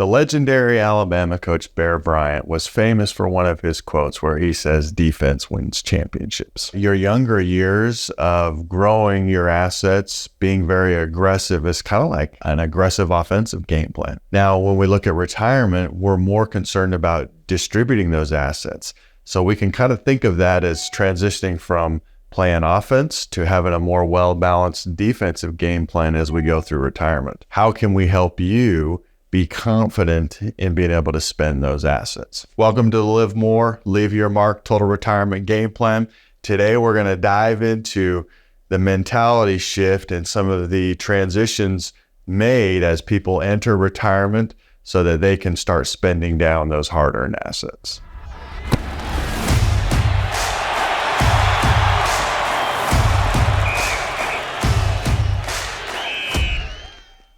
The legendary Alabama coach Bear Bryant was famous for one of his quotes where he says, defense wins championships. Your younger years of growing your assets, being very aggressive is kind of like an aggressive offensive game plan. Now, when we look at retirement, we're more concerned about distributing those assets. So we can kind of think of that as transitioning from playing offense to having a more well-balanced defensive game plan as we go through retirement. How can we help you be confident in being able to spend those assets? Welcome to the Live More, Leave Your Mark Total Retirement Game Plan. Today, we're going to dive into the mentality shift and some of the transitions made as people enter retirement so that they can start spending down those hard-earned assets.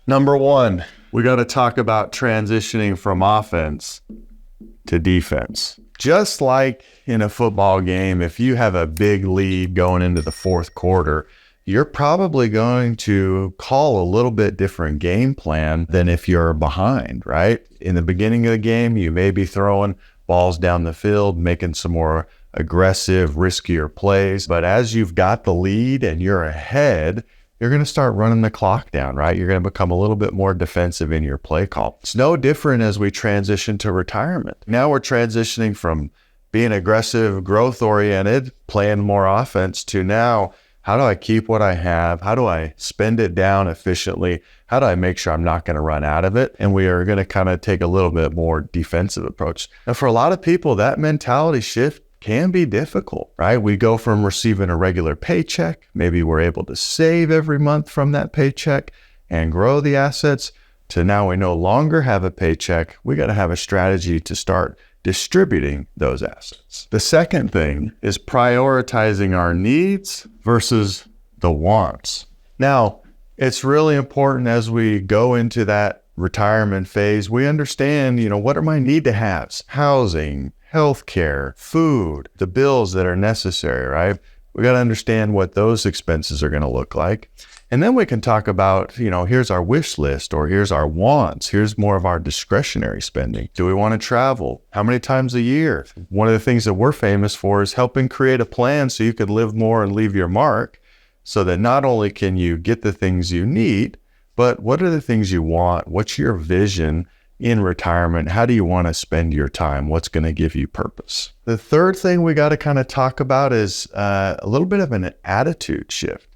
Number one, we got to talk about transitioning from offense to defense. Just like in a football game, if you have a big lead going into the fourth quarter, you're probably going to call a little bit different game plan than if you're behind, right? In the beginning of the game, you may be throwing balls down the field, making some more aggressive, riskier plays. But as you've got the lead and you're ahead, you're going to start running the clock down, right? You're going to become a little bit more defensive in your play call. It's no different as we transition to retirement. Now we're transitioning from being aggressive, growth-oriented, playing more offense to now, how do I keep what I have? How do I spend it down efficiently? How do I make sure I'm not going to run out of it? And we are going to kind of take a little bit more defensive approach. Now, for a lot of people, that mentality shift can be difficult, right? We go from receiving a regular paycheck, maybe we're able to save every month from that paycheck and grow the assets, to now we no longer have a paycheck. We got to have a strategy to start distributing those assets. The second thing is prioritizing our needs versus the wants. Now, it's really important as we go into that retirement phase, we understand, what are my need to haves? Housing, healthcare, food, the bills that are necessary, right? We got to understand what those expenses are going to look like. And then we can talk about, here's our wish list, or here's our wants. Here's more of our discretionary spending. Do we want to travel? How many times a year? One of the things that we're famous for is helping create a plan so you could live more and leave your mark, so that not only can you get the things you need, but what are the things you want? What's your vision in retirement? How do you want to spend your time? What's going to give you purpose? The third thing we got to kind of talk about is a little bit of an attitude shift.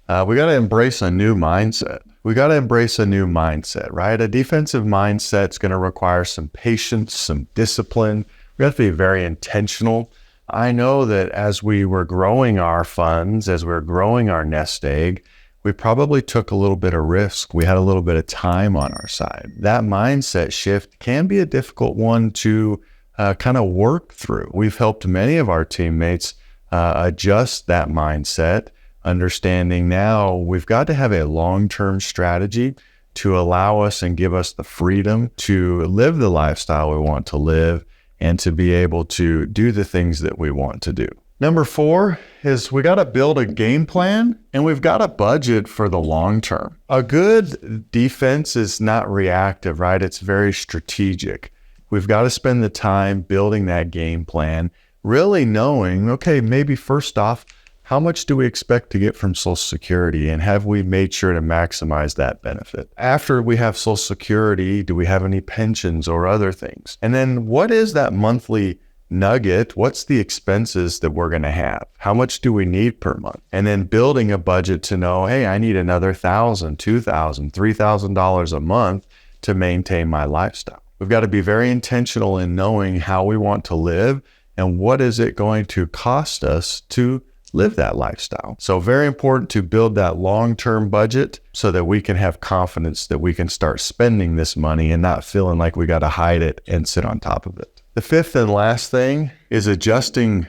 We got to embrace a new mindset. Right? A defensive mindset is going to require some patience, some discipline. We have to be very intentional. I know that as we were growing our funds, as we were growing our nest egg, we probably took a little bit of risk. We had a little bit of time on our side. That mindset shift can be a difficult one to kind of work through. We've helped many of our teammates adjust that mindset, understanding now we've got to have a long-term strategy to allow us and give us the freedom to live the lifestyle we want to live and to be able to do the things that we want to do. Number 4 is we got to build a game plan and we've got to budget for the long term. A good defense is not reactive, right? It's very strategic. We've got to spend the time building that game plan, really knowing, okay, maybe first off, how much do we expect to get from Social Security, and have we made sure to maximize that benefit? After we have Social Security, do we have any pensions or other things? And then what is that monthly nugget? What's the expenses that we're going to have? How much do we need per month? And then building a budget to know, hey, I need another $1,000, $2,000, $3,000 a month to maintain my lifestyle. We've got to be very intentional in knowing how we want to live and what is it going to cost us to live that lifestyle. So very important to build that long-term budget so that we can have confidence that we can start spending this money and not feeling like we got to hide it and sit on top of it. The fifth and last thing is adjusting.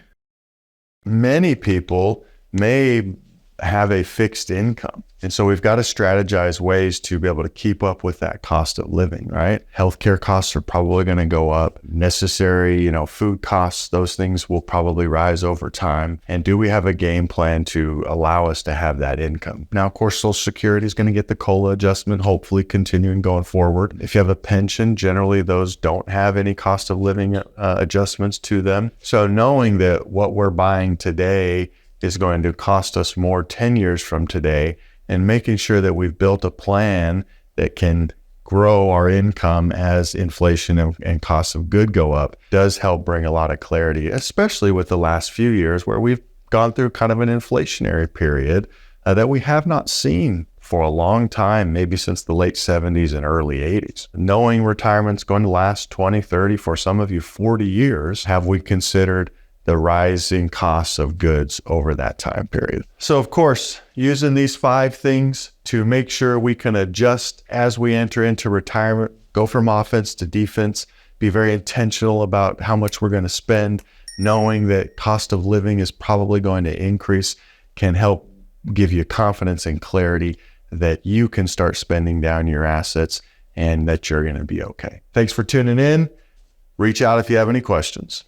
Many people may have a fixed income. And so we've got to strategize ways to be able to keep up with that cost of living, right? Healthcare costs are probably going to go up. Necessary, food costs, those things will probably rise over time. And do we have a game plan to allow us to have that income? Now, of course, Social Security is going to get the COLA adjustment, hopefully continuing going forward. If you have a pension, generally those don't have any cost of living adjustments to them. So knowing that what we're buying today is going to cost us more 10 years from today, and making sure that we've built a plan that can grow our income as inflation and costs of good go up does help bring a lot of clarity, especially with the last few years where we've gone through kind of an inflationary period that we have not seen for a long time, maybe since the late 70s and early 80s. Knowing retirement's going to last 20, 30, for some of you 40 years, have we considered the rising costs of goods over that time period? So of course, using these 5 things to make sure we can adjust as we enter into retirement, go from offense to defense, be very intentional about how much we're going to spend, knowing that cost of living is probably going to increase, can help give you confidence and clarity that you can start spending down your assets and that you're going to be okay. Thanks for tuning in. Reach out if you have any questions.